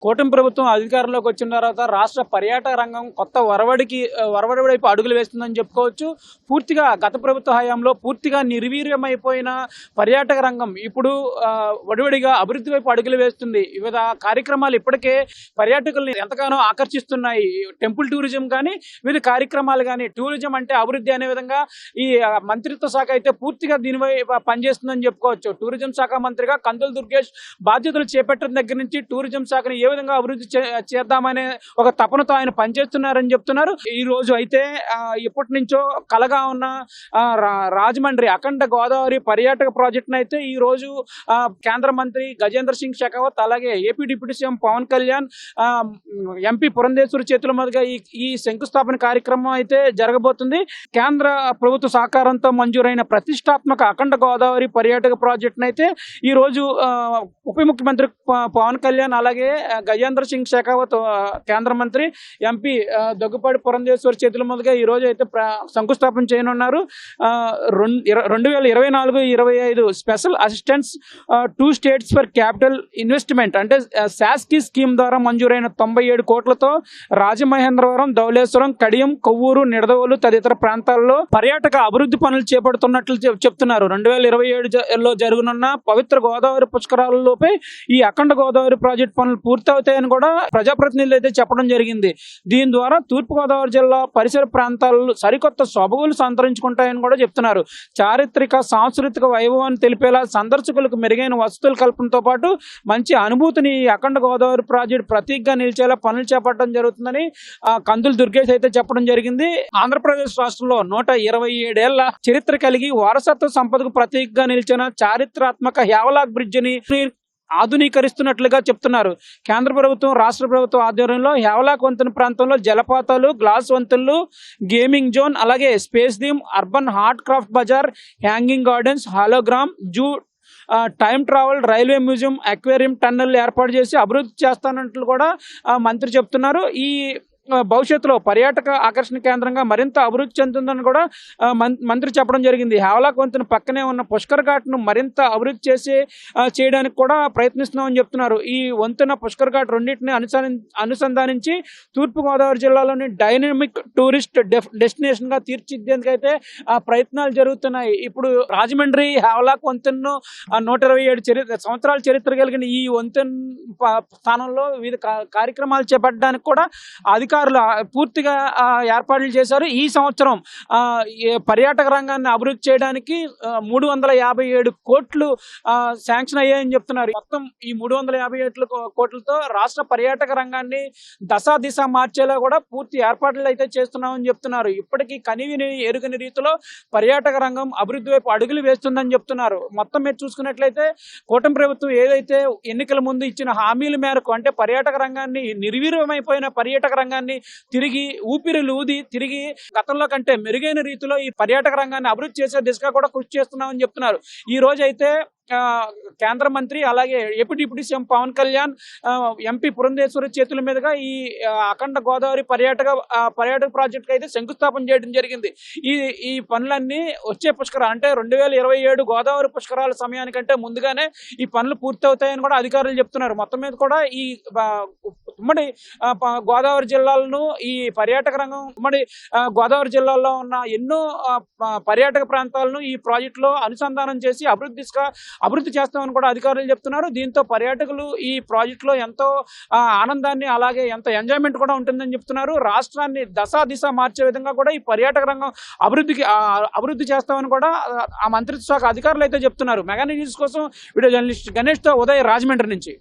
కూటమి ప్రభుత్వం అధికారంలోకి వచ్చిన తర్వాత రాష్ట్ర పర్యాటక రంగం కొత్త వరవడి వైపు అడుగులు వేస్తుందని చెప్పుకోవచ్చు. పూర్తిగా గత ప్రభుత్వ హయాంలో పూర్తిగా నిర్వీర్యమైపోయిన పర్యాటక రంగం ఇప్పుడు వడివడిగా అభివృద్ధి వైపు అడుగులు వేస్తుంది. వివిధ కార్యక్రమాలు ఇప్పటికే పర్యాటకుల్ని ఎంతగానో ఆకర్షిస్తున్నాయి. టెంపుల్ టూరిజం కానీ వివిధ కార్యక్రమాలు కానీ, టూరిజం అంటే అభివృద్ధి అనే విధంగా ఈ మంత్రిత్వ శాఖ అయితే పూర్తిగా దీనిపై పనిచేస్తుందని చెప్పుకోవచ్చు. టూరిజం శాఖ మంత్రిగా కందుల దుర్గేష్ బాధ్యతలు చేపట్టిన దగ్గర నుంచి టూరిజం శాఖను ఏ విధంగా అభివృద్ధి చేద్దామనే ఒక తపనతో ఆయన పనిచేస్తున్నారని చెప్తున్నారు. ఈ రోజు అయితే ఇప్పటి నుంచో కలగా ఉన్న రాజమండ్రి అఖండ గోదావరి పర్యాటక ప్రాజెక్టును అయితే ఈ రోజు కేంద్ర మంత్రి గజేంద్ర సింగ్ షెకావత్, అలాగే AP deputy CM Pawan Kalyan, MP Purandeswari చేతుల మీదుగా ఈ శంకుస్థాపన కార్యక్రమం అయితే జరగబోతుంది. కేంద్ర ప్రభుత్వ సహకారంతో మంజూరైన ప్రతిష్టాత్మక అఖండ గోదావరి పర్యాటక ప్రాజెక్టును అయితే ఈ రోజు ఉప ముఖ్యమంత్రి పవన్ కళ్యాణ్, అలాగే గజేంద్ర సింగ్ షెకావత్ కేంద్ర మంత్రి, ఎంపీ దగ్గుపాటి పురంధేశ్వరి చేతుల మీదుగా ఈ రోజు అయితే శంకుస్థాపన చేయనున్నారు. 2024-25 special assistance 2 states for capital investment అంటే శాస్కి స్కీమ్ ద్వారా మంజూరైన 97 కోట్లతో రాజమహేంద్రవరం, ధవళేశ్వరం, కడియం, కొవ్వూరు, నిడదవోలు తదితర ప్రాంతాల్లో పర్యాటక అభివృద్ధి పనులు చేపడుతున్నట్లు చెప్తున్నారు. 2027లో జరగనున్న పవిత్ర గోదావరి పుష్కరాలలోపే ఈ అఖండ గోదావరి ప్రాజెక్ట్ పనులు పూర్తవుతాయని కూడా ప్రజాప్రతినిధులు అయితే చెప్పడం జరిగింది. దీని ద్వారా తూర్పుగోదావరి జిల్లా పరిసర ప్రాంతాల్లో సరికొత్త సొబగులు సంతరించుకుంటాయని కూడా చెప్తున్నారు. చారిత్రక సాంస్కృతిక వైభవాన్ని తెలిపేలా సందర్శకులకు మెరుగైన వసతుల కల్పనతో పాటు మంచి అనుభూతిని అఖండ గోదావరి ప్రాజెక్టు ప్రతీకగా నిలిచేలా పనులు చేపట్టడం జరుగుతుందని కందుల దుర్గేష్ అయితే చెప్పడం జరిగింది. ఆంధ్రప్రదేశ్ రాష్ట్రంలో 127 ఏళ్ల చరిత్ర కలిగి వారసత్వ సంపదకు ప్రతీకగా నిలిచిన చారిత్రాత్మక హేవలాక్ బ్రిడ్జిని ఆధునీకరిస్తున్నట్లుగా చెప్తున్నారు. కేంద్ర ప్రభుత్వం, రాష్ట్ర ప్రభుత్వం ఆధ్వర్యంలో హేవలాక్ వంతెన ప్రాంతంలో జలపాతాలు, గ్లాస్ వంతెనలు, గేమింగ్ జోన్, అలాగే space theme, urban heart craft బజార్, hanging gardens, hologram, zoo, time travel, railway museum, aquarium, tunnel ఏర్పాటు చేసి అభివృద్ధి చేస్తానంటూ కూడా మంత్రి చెప్తున్నారు. ఈ భవిష్యత్తులో పర్యాటక ఆకర్షణ కేంద్రంగా మరింత అభివృద్ధి చెందుతుందని కూడా మంత్రి చెప్పడం జరిగింది. హేవలాక్ వంతెన పక్కనే ఉన్న పుష్కర్ ఘాట్ను మరింత అభివృద్ధి చేయడానికి కూడా ప్రయత్నిస్తున్నామని చెప్తున్నారు. ఈ వంతెన, పుష్కర్ ఘాట్ రెండింటిని అనుసంధానించి తూర్పుగోదావరి జిల్లాలోని డైనమిక్ టూరిస్ట్ డెస్టినేషన్గా తీర్చిదిద్దేందుకైతే ప్రయత్నాలు జరుగుతున్నాయి. ఇప్పుడు రాజమండ్రి హేవలాక్ వంతెనను 127 సంవత్సరాల చరిత్ర కలిగిన ఈ వంతెన స్థానంలో వివిధ కార్యక్రమాలు చేపట్టడానికి కూడా అధికారులు పూర్తిగా ఏర్పాట్లు చేశారు. ఈ సంవత్సరం పర్యాటక రంగాన్ని అభివృద్ధి చేయడానికి 357 కోట్లు శాంక్షన్ అయ్యాయని చెప్తున్నారు. మొత్తం ఈ 357 కోట్లతో రాష్ట్ర పర్యాటక రంగాన్ని దిశ మార్చేలా కూడా పూర్తి ఏర్పాట్లు అయితే చేస్తున్నామని చెప్తున్నారు. ఇప్పటికీ కనివిని ఎరుగని రీతిలో పర్యాటక రంగం అభివృద్ధి వైపు అడుగులు వేస్తుందని చెప్తున్నారు. మొత్తం మీద చూసుకున్నట్లయితే కూటమి ప్రభుత్వం ఏదైతే ఎన్నికల ముందు ఇచ్చిన హామీల మేరకు, అంటే పర్యాటక రంగాన్ని నిర్వీర్యమైపోయిన పర్యాటక రంగాన్ని తిరిగి ఊపిరిలు ఊది తిరిగి గతంలో కంటే మెరుగైన రీతిలో ఈ పర్యాటక రంగాన్ని అభివృద్ధి చేసే దిశగా కూడా కృషి చేస్తున్నామని చెప్తున్నారు. ఈ రోజు అయితే కేంద్ర మంత్రి, అలాగే AP deputy CM Pawan Kalyan, MP Purandeswari చేతుల మీదుగా ఈ అఖండ గోదావరి పర్యాటక ప్రాజెక్టుకి అయితే శంకుస్థాపన చేయడం జరిగింది. ఈ పనులన్నీ వచ్చే పుష్కరాలు అంటే 2027 గోదావరి పుష్కరాల సమయానికంటే ముందుగానే ఈ పనులు పూర్తవుతాయని కూడా అధికారులు చెప్తున్నారు. మొత్తం మీద కూడా ఈ ఉమ్మడి గోదావరి జిల్లాలను, ఈ పర్యాటక రంగం ఉమ్మడి గోదావరి జిల్లాలో ఉన్న ఎన్నో పర్యాటక ప్రాంతాలను ఈ ప్రాజెక్టులో అనుసంధానం చేసి అభివృద్ధి చేస్తామని కూడా అధికారులు చెప్తున్నారు. దీంతో పర్యాటకులు ఈ ప్రాజెక్టులో ఎంతో ఆనందాన్ని, అలాగే ఎంత ఎంజాయ్మెంట్ కూడా ఉంటుందని చెప్తున్నారు. రాష్ట్రాన్ని దిశ మార్చే విధంగా కూడా ఈ పర్యాటక రంగం అభివృద్ధి చేస్తామని కూడా ఆ మంత్రిత్వ శాఖ అధికారులు అయితే చెప్తున్నారు. మెగా న్యూస్ కోసం వీడియో జర్నలిస్ట్ గణేష్తో ఉదయ్, రాజమండ్రి నుంచి.